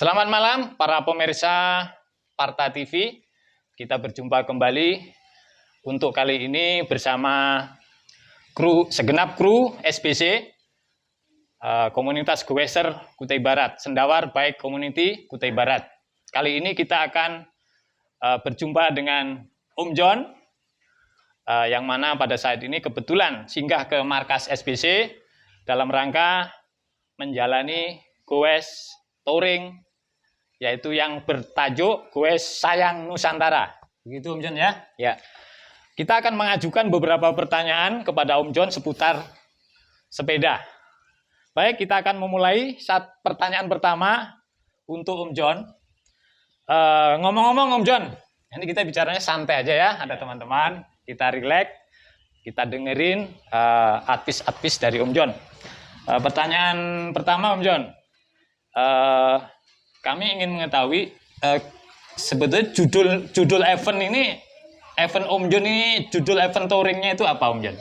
Selamat malam para pemirsa Parta TV. Kita berjumpa kembali untuk kali ini bersama segenap kru SBC Komunitas Goeser Kutai Barat, Sendawar Baik Community Kutai Barat. Kali ini kita akan berjumpa dengan Om John, yang mana pada saat ini kebetulan singgah ke markas SBC dalam rangka menjalani goes touring, yaitu yang bertajuk Goes Sayang Nusantara. Begitu Om John ya? Ya. Kita akan mengajukan beberapa pertanyaan kepada Om John seputar sepeda. Baik, kita akan memulai pertanyaan pertama untuk Om John. Ngomong-ngomong Om John, ini kita bicaranya santai aja ya, ada teman-teman, kita rileks, kita dengerin advice dari Om John. Pertanyaan pertama Om John, kami ingin mengetahui sebetulnya judul event ini, event Om John ini, judul event touringnya itu apa Om John?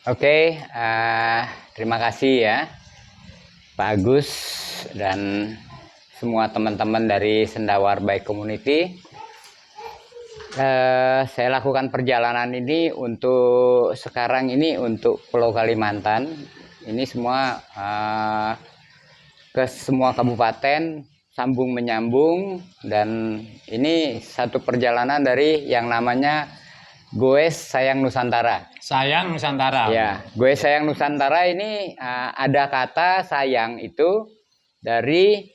Oke, terima kasih ya Pak Agus dan semua teman-teman dari Sendawar Baik Community. Saya lakukan perjalanan ini untuk sekarang ini untuk Pulau Kalimantan. Ini semua ke semua kabupaten, sambung menyambung, dan ini satu perjalanan dari yang namanya Goes Sayang Nusantara. Sayang Nusantara. Ya, Goes Sayang Nusantara ini ada kata sayang itu dari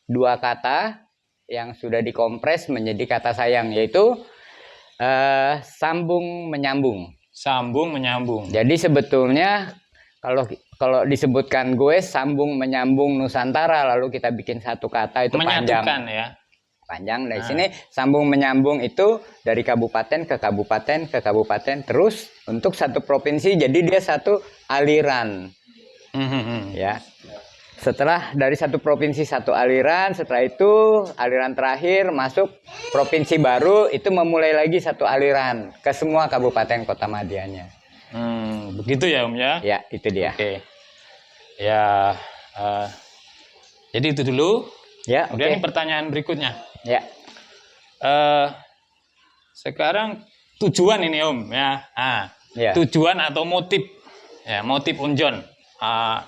dua kata yang sudah dikompres menjadi kata sayang, yaitu sambung menyambung. Sambung menyambung. Jadi sebetulnya kalau disebutkan Goes sambung menyambung Nusantara, lalu kita bikin satu kata itu menyatukan, panjang. Ya. Panjang dari sini sambung menyambung itu dari kabupaten ke kabupaten ke kabupaten terus untuk satu provinsi, jadi dia satu aliran. Ya. Setelah dari satu provinsi satu aliran, setelah itu aliran terakhir masuk provinsi baru, itu memulai lagi satu aliran ke semua kabupaten kota medianya. Begitu ya Om ya? Ya, itu dia. Oke. Ya, jadi itu dulu. Ya. Kemudian pertanyaan berikutnya. Ya. Sekarang tujuan ini Om ya. Ya. Tujuan atau motif, ya, motif Om John.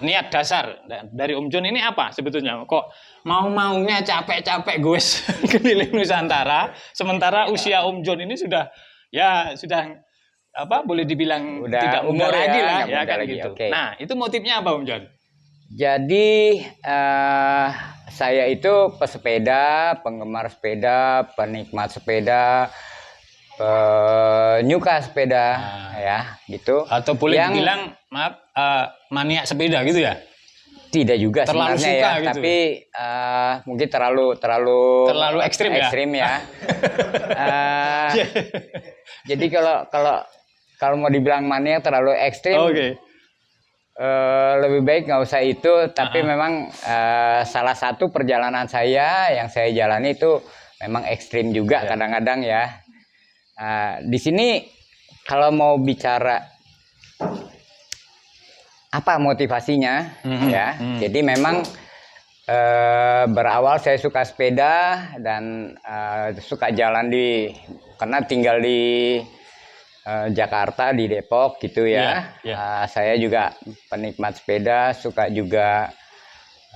Niat dasar dari Om John ini apa sebetulnya? Kok mau-maunya capek-capek goes keliling Nusantara, sementara usia Om John ini sudah apa, boleh dibilang udah tidak muda lagi lah ya kan lagi. gitu. Okay. Nah, itu motifnya apa Om John? Jadi saya itu pesepeda, penggemar sepeda, penikmat sepeda, penyuka sepeda, ya gitu. Atau boleh dibilang maaf, maniak sepeda gitu ya? Tidak juga terlalu sebenarnya suka ya, gitu. tapi mungkin terlalu ekstrim ya. Jadi kalau mau dibilang mania terlalu ekstrim, lebih baik nggak usah itu. Tapi memang salah satu perjalanan saya yang saya jalani itu memang ekstrim juga kadang-kadang ya. Di sini kalau mau bicara apa motivasinya ya, jadi memang berawal saya suka sepeda dan suka jalan karena tinggal di Jakarta, di Depok gitu ya. Saya juga penikmat sepeda, suka juga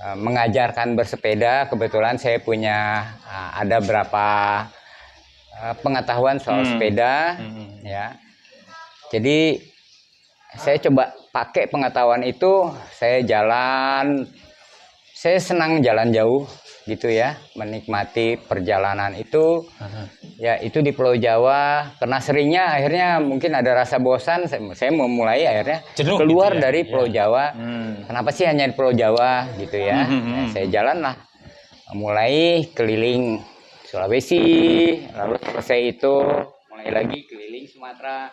mengajarkan bersepeda. Kebetulan saya punya ada berapa pengetahuan soal sepeda ya. Jadi saya coba pakai pengetahuan itu, saya senang jalan jauh gitu ya, menikmati perjalanan itu. Ya itu di Pulau Jawa, karena seringnya akhirnya mungkin ada rasa bosan, saya memulai akhirnya keluar dari Pulau Jawa. Kenapa sih hanya di Pulau Jawa gitu ya? Saya jalan lah, mulai keliling Sulawesi, lalu selesai itu mulai lagi keliling Sumatera.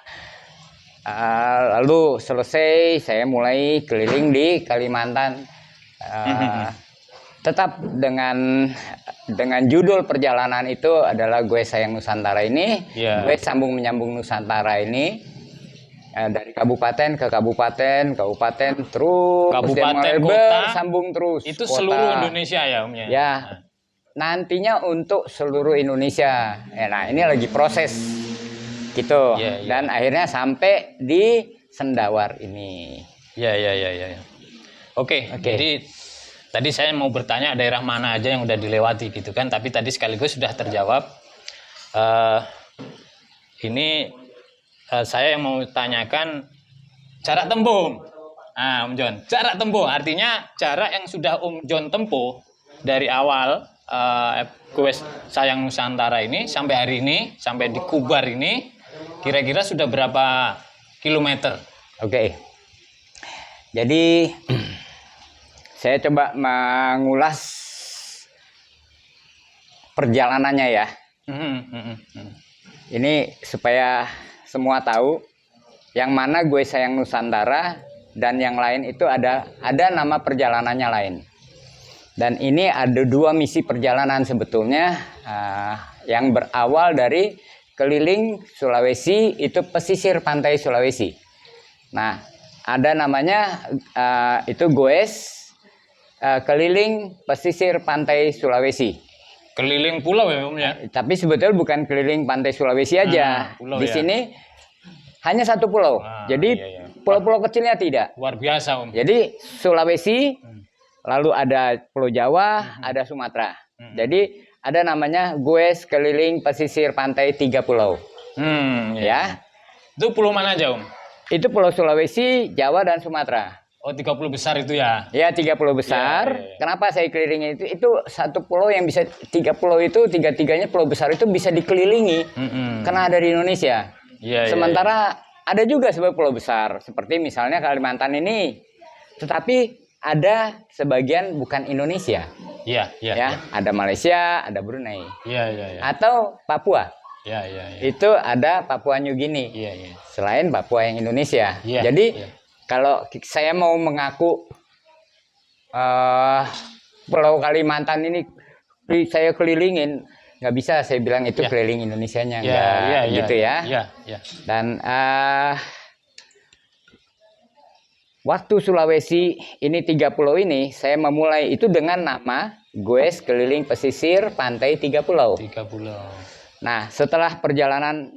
Lalu selesai saya mulai keliling di Kalimantan. Tetap dengan judul perjalanan itu adalah Goes Sayang Nusantara ini. Goes sambung menyambung Nusantara ini Dari kabupaten ke kabupaten, terus Kabupaten, dia kota, sambung terus. Itu kota. seluruh Indonesia ya Om ya? Ya, nantinya untuk seluruh Indonesia. Nah ini lagi proses gitu. Dan akhirnya sampai di Sendawar ini. Ya. Oke. Jadi tadi saya mau bertanya daerah mana aja yang udah dilewati gitu kan, tapi tadi sekaligus sudah terjawab. Saya yang mau tanyakan jarak tempuh. Nah, Om John, jarak tempuh artinya jarak yang sudah Om John tempuh dari awal Goes Sayang Nusantara ini sampai hari ini, sampai di Kubar ini, kira-kira sudah berapa kilometer? Oke. Jadi saya coba mengulas perjalanannya ya. Ini supaya semua tahu yang mana Gue Sayang Nusantara dan yang lain itu ada nama perjalanannya lain. Dan ini ada 2 misi perjalanan sebetulnya yang berawal dari keliling Sulawesi, itu pesisir pantai Sulawesi. Nah, ada namanya itu Goes keliling pesisir pantai Sulawesi. Keliling pulau ya Om ya? Tapi sebetulnya bukan keliling pantai Sulawesi aja. Di sini hanya 1 pulau. Jadi pulau-pulau kecilnya tidak. Luar biasa Om. Jadi Sulawesi, lalu ada Pulau Jawa, ada Sumatera. Jadi ada namanya Goes keliling pesisir pantai 3 pulau. Ya. Itu pulau mana aja Om? Itu Pulau Sulawesi, Jawa dan Sumatera. Oh 30 besar itu ya? Ya 30 besar. Kenapa saya kelilingin itu? Itu 1 pulau yang bisa 3 pulau itu, 3-3-nya pulau besar itu bisa dikelilingi. Karena ada di Indonesia. Sementara ada juga sebagai pulau besar. Seperti misalnya Kalimantan ini. Tetapi ada sebagian bukan Indonesia. Ya, ada Malaysia, ada Brunei. Atau Papua. Itu ada Papua New Guinea. Selain Papua yang Indonesia. Jadi kalau saya mau mengaku Pulau Kalimantan ini saya kelilingin, nggak bisa saya bilang itu keliling Indonesianya, gitu ya. Dan waktu Sulawesi ini 3 pulau ini saya memulai itu dengan nama Goes keliling pesisir pantai 3 pulau. Nah setelah perjalanan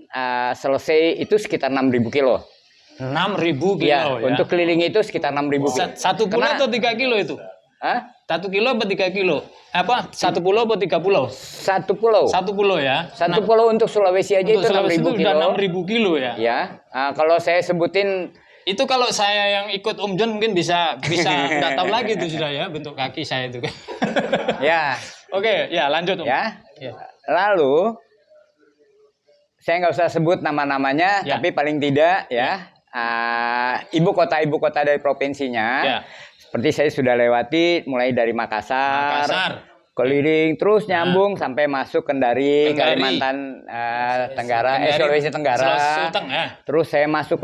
selesai itu sekitar 6.000 kilo. 6.000 kilo ya? Untuk keliling itu sekitar 6.000 kilo. 1 pulau atau 3 kilo itu? 1 kilo apa 3 kilo? 1 pulau atau 3 pulau? 1 pulau. 1 pulau ya? 1 pulau untuk Sulawesi aja untuk itu 6.000 kilo. Sudah 6.000 kilo ya? Ya. Kalau saya sebutin itu, kalau saya yang ikut Om John mungkin bisa nggak tahu lagi itu sudah ya bentuk kaki saya itu kan. Ya. Oke, ya lanjut Om. Ya. Lalu saya nggak usah sebut nama-namanya, tapi paling tidak ibu kota dari provinsinya. Seperti saya sudah lewati mulai dari Makassar. Keliling terus nyambung sampai masuk Kendari. Kalimantan Tenggara, Sulawesi Tenggara. Terus saya masuk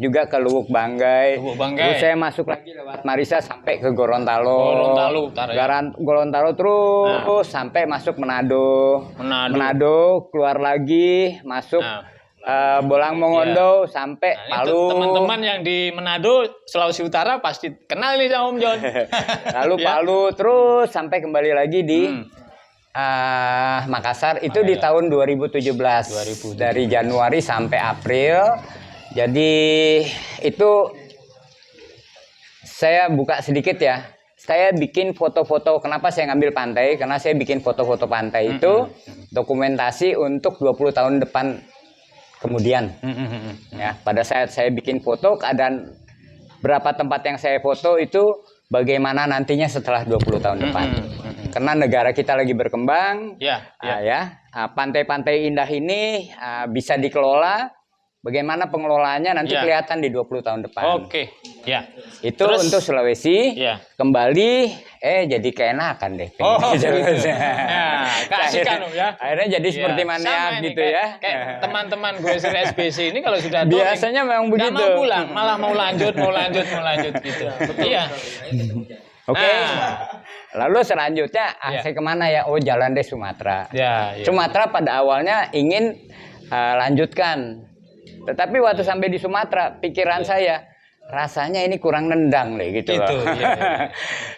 juga ke Lubuk Banggai. Terus saya masuk lagi lewat Marisa sampai ke Gorontalo. Gorontalo terus sampai masuk Manado, keluar lagi masuk Bolang Mongondo sampai Palu. Teman-teman yang di Manado, Sulawesi Utara pasti kenal nih sama Om John. Lalu Palu terus sampai kembali lagi di Makassar itu di tahun 2017. Dari Januari sampai April. Jadi itu saya buka sedikit ya. Saya bikin foto-foto. Kenapa saya ngambil pantai? Karena saya bikin foto-foto pantai itu dokumentasi untuk 20 tahun depan kemudian. Ya, pada saat saya bikin foto, keadaan berapa tempat yang saya foto itu bagaimana nantinya setelah 20 tahun depan. Karena negara kita lagi berkembang. Pantai-pantai indah ini bisa dikelola. Bagaimana pengelolaannya nanti kelihatan di 20 tahun depan. Itu terus, untuk Sulawesi. Kembali jadi keenakan deh. Kasihkan ya. Akhirnya jadi seperti maniak gitu ya. Kayak teman-teman gue SBC ini kalau sudah biasanya memang begitu. Nggak mau pulang, malah mau lanjut gitu. Iya. Oke. Lalu selanjutnya saya kemana ya? Oh, jalan deh Sumatera. Sumatera pada awalnya ingin lanjutkan Tetapi waktu sampai di Sumatera, pikiran saya rasanya ini kurang nendang deh gitu loh. Iya.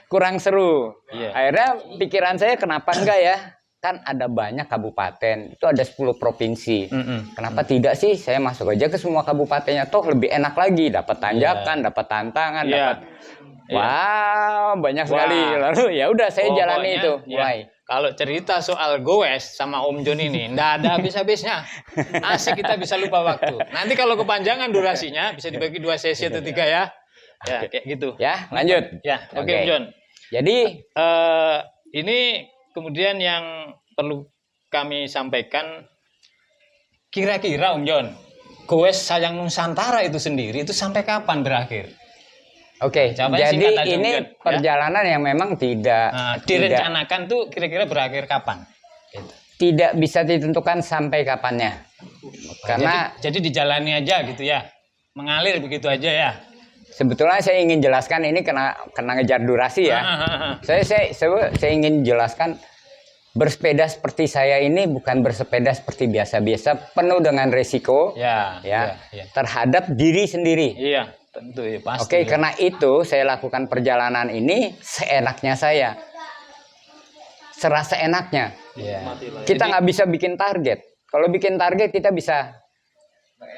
Kurang seru. Iya. Akhirnya pikiran saya kenapa enggak ya? Kan ada banyak kabupaten, itu ada 10 provinsi. Kenapa tidak sih saya masuk aja ke semua kabupatennya, toh lebih enak lagi, dapat tanjakan, dapat tantangan, dapat wow, banyak sekali. Lalu ya udah saya jalani itu mulai. Kalau cerita soal goes sama Om Jon ini nggak ada habis-habisnya. Asik, kita bisa lupa waktu. Nanti kalau kepanjangan durasinya bisa dibagi 2 sesi atau 3 ya. Ya, kayak gitu. Ya, lanjut. Ya, oke Om Jon. Jadi ini kemudian yang perlu kami sampaikan, kira-kira Om Jon, goes Sayang Nusantara itu sendiri itu sampai kapan berakhir? Oke, jadi ini perjalanan yang memang tidak direncanakan tuh kira-kira berakhir kapan? Tidak bisa ditentukan sampai kapannya. Karena jadi dijalani aja gitu ya. Mengalir begitu aja ya. Sebetulnya saya ingin jelaskan ini kena ngejar durasi ya. Saya ingin jelaskan bersepeda seperti saya ini bukan bersepeda seperti biasa-biasa, penuh dengan resiko terhadap diri sendiri. Iya. Tentu ya, pasti. Oke, karena itu saya lakukan perjalanan ini seenaknya saya, serasa enaknya. Kita nggak bisa bikin target. Kalau bikin target kita bisa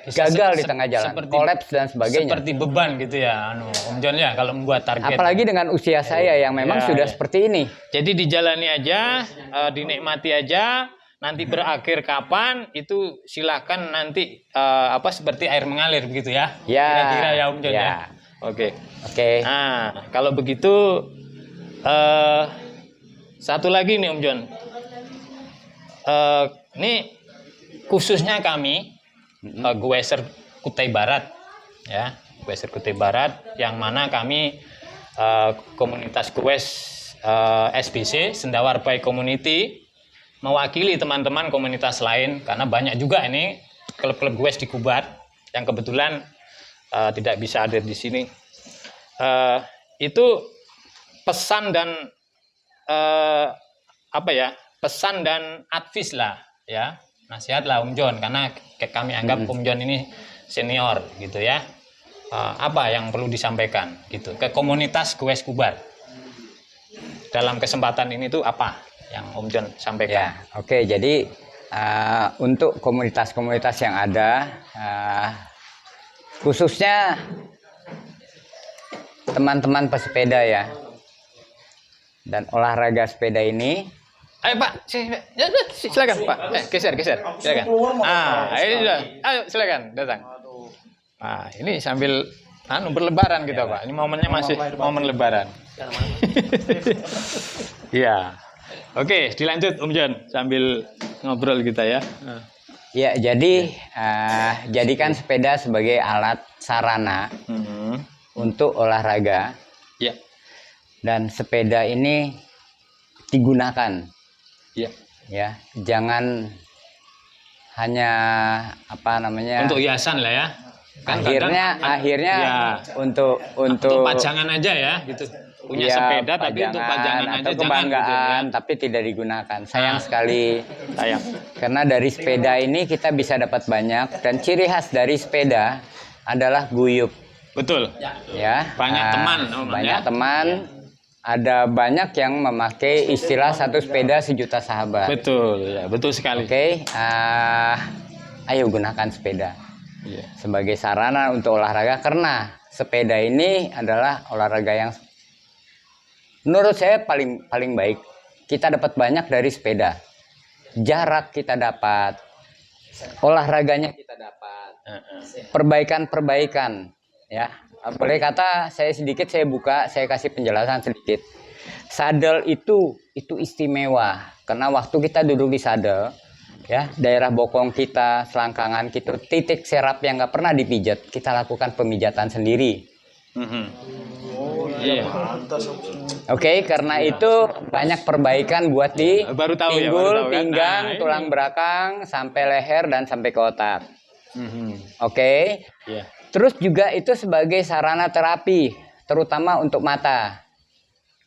gagal di tengah jalan, kolaps dan sebagainya. Seperti beban gitu ya, Om Jon ya, kalau membuat target. Apalagi dengan usia saya yang memang sudah seperti ini. Jadi dijalani aja, dinikmati aja. Nanti berakhir kapan itu silakan nanti seperti air mengalir begitu ya. Kira-kira ya Om Jon ya. Oke. Nah, kalau begitu satu lagi nih Om Jon. Ini khususnya kami Goeser Kutai Barat ya, Goeser Kutai Barat yang mana kami komunitas Goes SBC Sendawar Bay Community mewakili teman-teman komunitas lain karena banyak juga ini klub-klub goes di Kubar yang kebetulan tidak bisa hadir di sini. Itu pesan dan pesan dan advis lah ya, nasihat lah Om Jon, karena kami anggap Om Jon ini senior gitu ya. Apa yang perlu disampaikan gitu ke komunitas goes Kubar dalam kesempatan ini tuh apa yang Om Jon sampaikan? Oke, jadi untuk komunitas-komunitas yang ada, khususnya teman-teman pesepeda ya, dan olahraga sepeda ini. Ayo Pak, silakan Pak. Geser, silakan. Ini sudah. Ayo silakan datang. Nah, ini sambil berlebaran gitu Pak. Ini momennya masih momen lebaran. Iya. Oke, dilanjut Om Jon sambil ngobrol kita ya. Ya, jadi jadikan sepeda sebagai alat sarana untuk olahraga. Ya. Dan sepeda ini digunakan. Ya. Ya, jangan hanya untuk hiasan lah ya. Kan akhirnya untuk pajangan aja ya gitu. Punya sepeda tapi untuk pajangan aja, kebanggaan gitu, tapi tidak digunakan. Sayang sekali. Sayang. Karena dari sepeda ini kita bisa dapat banyak, dan ciri khas dari sepeda adalah guyup. Betul. Ya. Banyak teman. Ada banyak yang memakai istilah satu sepeda sejuta sahabat. Betul, ya, betul sekali. Oke, ayo gunakan sepeda sebagai sarana untuk olahraga, karena sepeda ini adalah olahraga yang menurut saya paling baik. Kita dapat banyak dari sepeda. Jarak kita dapat, olahraganya kita dapat, perbaikan ya. Boleh kata saya kasih penjelasan sedikit. Sadel itu istimewa karena waktu kita duduk di sadel ya, daerah bokong kita, selangkangan kita, titik serap yang nggak pernah dipijat, kita lakukan pemijatan sendiri. Oke, karena itu banyak perbaikan buat di pinggul, pinggang, tulang belakang, sampai leher dan sampai ke otak. Oke. Terus juga itu sebagai sarana terapi, terutama untuk mata.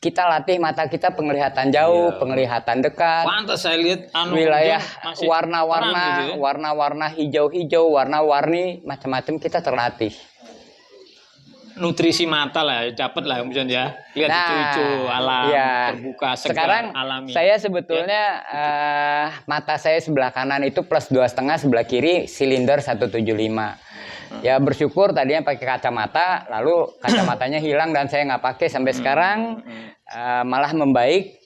kita latih mata kita penglihatan jauh, penglihatan dekat. Pantas saya lihat wilayah masih warna-warna, terang gitu ya. warna-warna hijau-hijau, warna-warni macam-macam kita terlatih. Nutrisi mata lah, dapat lah Om John ya. Lihat hijau-hijau alam, terbuka, segar, sekarang alami. saya sebetulnya mata saya sebelah kanan itu plus 2,5, sebelah kiri silinder 175. Ya bersyukur tadinya pakai kacamata, lalu kacamatanya hilang dan saya nggak pakai sampai sekarang, malah membaik.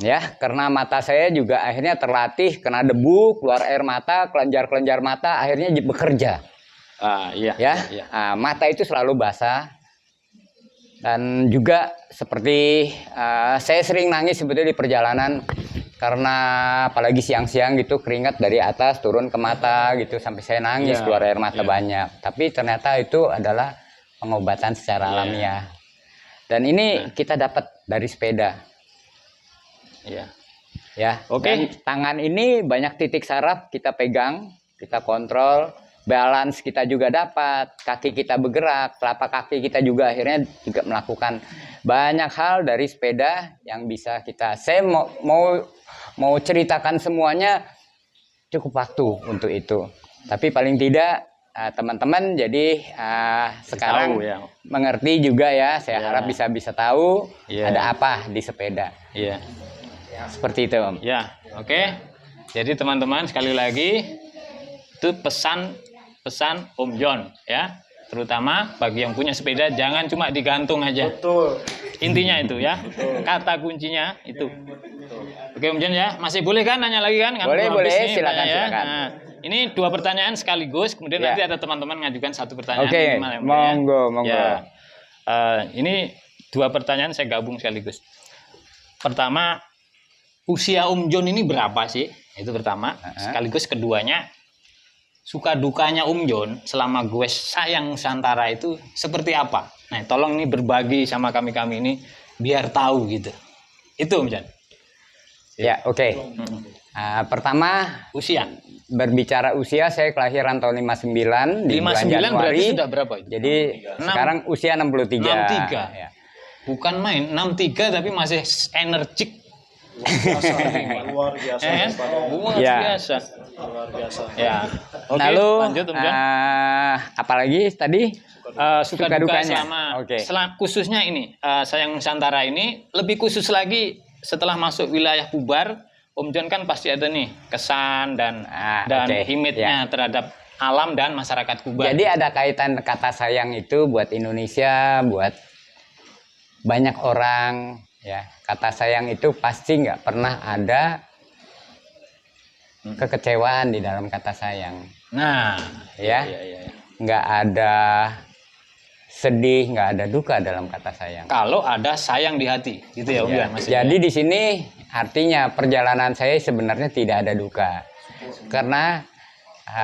Ya, karena mata saya juga akhirnya terlatih, kena debu, keluar air mata, kelenjar-kelenjar mata, akhirnya bekerja. Mata itu selalu basah. Dan juga seperti saya sering nangis sebetulnya di perjalanan, karena apalagi siang-siang gitu keringat dari atas turun ke mata gitu sampai saya nangis, keluar air mata banyak. Tapi ternyata itu adalah pengobatan secara alamiah. Dan ini kita dapat dari sepeda. Dan tangan ini banyak titik saraf kita pegang, kita kontrol, balance kita juga dapat, kaki kita bergerak, telapak kaki kita juga akhirnya juga melakukan banyak hal dari sepeda yang bisa kita. Saya mau ceritakan semuanya cukup waktu untuk itu. Tapi paling tidak teman-teman jadi sekarang mengerti juga ya. Saya harap bisa tahu ada apa di sepeda. Seperti itu Om. Oke. Jadi teman-teman sekali lagi itu pesan Om John ya. Terutama bagi yang punya sepeda jangan cuma digantung aja. Betul. Intinya itu ya. Kata kuncinya itu. Oke Om John ya. Masih boleh kan nanya lagi kan? Boleh, silakan. Nah, ini 2 pertanyaan sekaligus, kemudian nanti ada teman-teman ngajukan 1 pertanyaan. Oke, monggo. Ya. Ini 2 pertanyaan saya gabung sekaligus. Pertama, usia Om John ini berapa sih? Itu pertama. Sekaligus keduanya, suka dukanya Om John selama gue sayang Nusantara itu seperti apa? Nah, tolong ini berbagi sama kami ini biar tahu gitu. Itu Om John. Ya, oke. Pertama, usia. Berbicara usia, saya kelahiran tahun 59 di bulan Januari. Berarti sudah berapa itu? Jadi sekarang usia 63. 63. Ya. Bukan main, 63 tapi masih energik. Luar biasa. Luar biasa. Ya. Oke, lalu lanjut Om John. Apalagi tadi suka dukanya selama khususnya ini sayang Nusantara ini lebih khusus lagi setelah masuk wilayah Kubar. Om John kan pasti ada nih kesan dan imitnya terhadap alam dan masyarakat Kubar. Jadi ada kaitan kata sayang itu buat Indonesia, buat banyak orang ya. Kata sayang itu pasti nggak pernah ada kekecewaan di dalam kata sayang. Nah, nggak ada sedih, nggak ada duka dalam kata sayang. Kalau ada sayang di hati, gitu ya Om John. Jadi di sini artinya perjalanan saya sebenarnya tidak ada duka, karena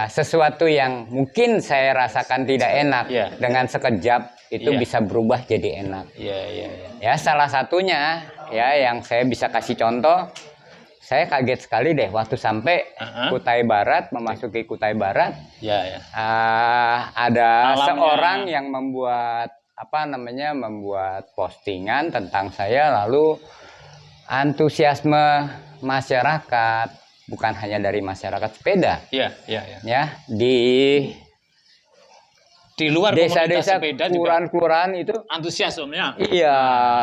sesuatu yang mungkin saya rasakan tidak enak dengan sekejap itu bisa berubah jadi enak. Ya, salah satunya ya yang saya bisa kasih contoh, saya kaget sekali deh waktu sampai Kutai Barat, memasuki Kutai Barat. Ada seorang yang membuat membuat postingan tentang saya, lalu antusiasme masyarakat, bukan hanya dari masyarakat sepeda. Ya, di luar desa-desa, sepeda kelurahan itu antusias Om ya. Iya,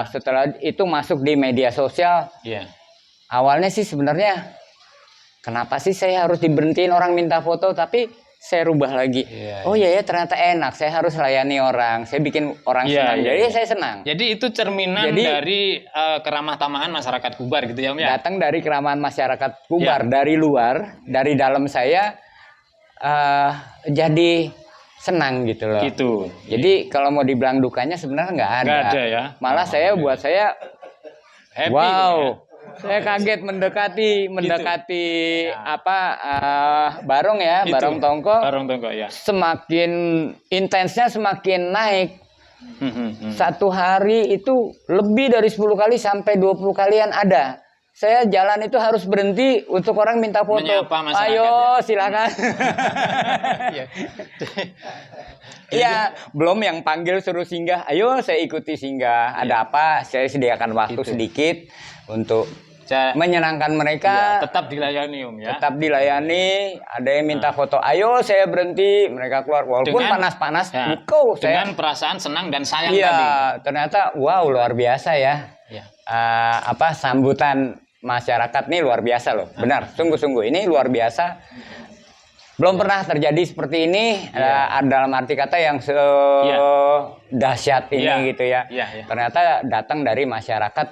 setelah itu masuk di media sosial. Awalnya sih sebenarnya kenapa sih saya harus diberhentiin orang minta foto, tapi saya rubah lagi. Ternyata enak, saya harus layani orang, saya bikin orang senang. Jadi saya senang. Jadi itu cerminan dari keramah tamahan masyarakat Kubar gitu ya Om ya. Datang dari keramahan masyarakat Kubar, dari luar, dari dalam saya jadi senang gitu loh. Jadi kalau mau dibilang dukanya sebenarnya nggak ada. Nggak ada ya. Malah buat saya happy. Wow. Saya kaget mendekati Barong ya, Barong Tongko. Semakin intensnya semakin naik. Satu hari itu lebih dari 10 kali sampai 20 kalian ada. saya jalan itu harus berhenti untuk orang minta foto. Menyapa masyarakat, Ayo, ya. silakan. Iya. Iya, belum yang panggil suruh singgah. Ayo, saya ikuti singgah. Ada apa? Saya sediakan waktu Gitu. sedikit untuk Ja- menyenangkan mereka. Iya, tetap dilayani Om ya. Tetap dilayani. Ada yang minta foto. Ayo, saya berhenti. Mereka keluar. Walaupun Dengan- panas-panas, Ya, buko saya. dengan perasaan senang dan sayang Iya, tadi. ternyata wow luar biasa ya. Ya. Sambutan masyarakat nih luar biasa loh. Benar, sungguh-sungguh ini luar biasa. Belum pernah terjadi seperti ini dalam arti kata yang dahsyat ini Iya. gitu ya. Iya, iya. Ternyata datang dari masyarakat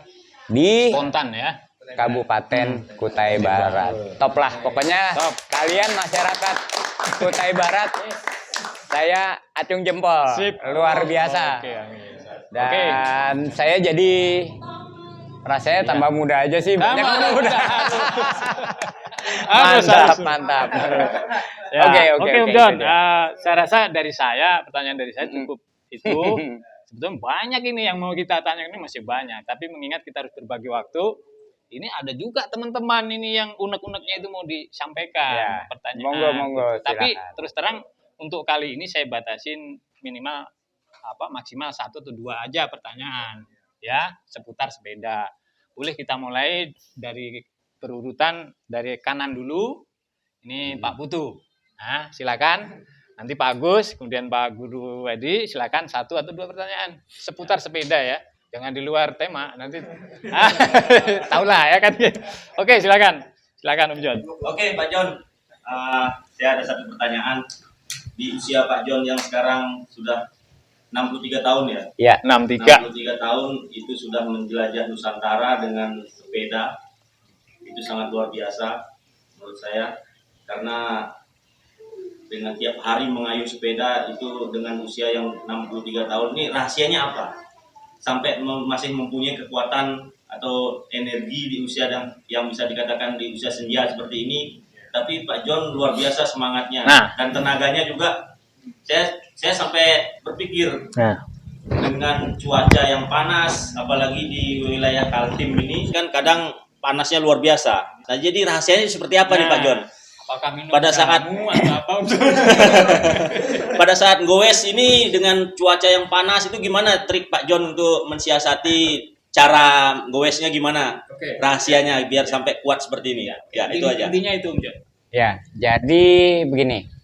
di Spontan ya. Kabupaten Kutai Barat. Top lah pokoknya. Top. Kalian masyarakat Kutai Barat, saya acung jempol. Sip. Luar biasa. Oke, amin. Dan saya jadi rasanya tambah muda aja sih. Banyak Tambah muda. Harus, Mantap, harus. mantap. Ya, Oke, Om John. itu dia. Saya rasa dari saya, pertanyaan dari saya cukup itu. Sebetulnya banyak ini yang mau kita tanya ini masih banyak. Tapi mengingat kita harus berbagi waktu, ini ada juga teman-teman ini yang unek-uneknya itu mau disampaikan Ya, pertanyaan. monggo, Tapi silakan. terus terang untuk kali ini saya batasin minimal maksimal 1 atau 2 aja pertanyaan ya seputar sepeda. Boleh kita mulai dari berurutan dari kanan dulu. Ini Pak Putu. Nah, silakan. Nanti Pak Agus, kemudian Pak Guru Edi, silakan 1 atau 2 pertanyaan seputar sepeda ya. Jangan di luar tema nanti. Tahulah ya kan. Oke, silakan. Silakan Om John. Oke, Pak John. Saya ada satu pertanyaan. Di usia Pak John yang sekarang sudah 63 tahun ya. Ya, 63. 63 tahun itu sudah menjelajah Nusantara dengan sepeda. Itu sangat luar biasa menurut saya. Karena dengan tiap hari mengayuh sepeda itu dengan usia yang 63 tahun ini rahasianya apa? Sampai masih mempunyai kekuatan atau energi di usia yang bisa dikatakan di usia senja seperti ini. Tapi Pak John luar biasa semangatnya dan tenaganya juga. Saya sampai berpikir dengan cuaca yang panas, apalagi di wilayah Kaltim ini kan kadang panasnya luar biasa. Nah, jadi rahasianya seperti apa nih Pak John? Apakah minum Pada saat- jamu atau apa? Pada saat goes ini dengan cuaca yang panas itu gimana trik Pak John untuk mensiasati cara goesnya gimana? Oke. Rahasianya biar sampai kuat seperti ini. Ya, itu aja. Intinya itu Om John. ya. Jadi begini.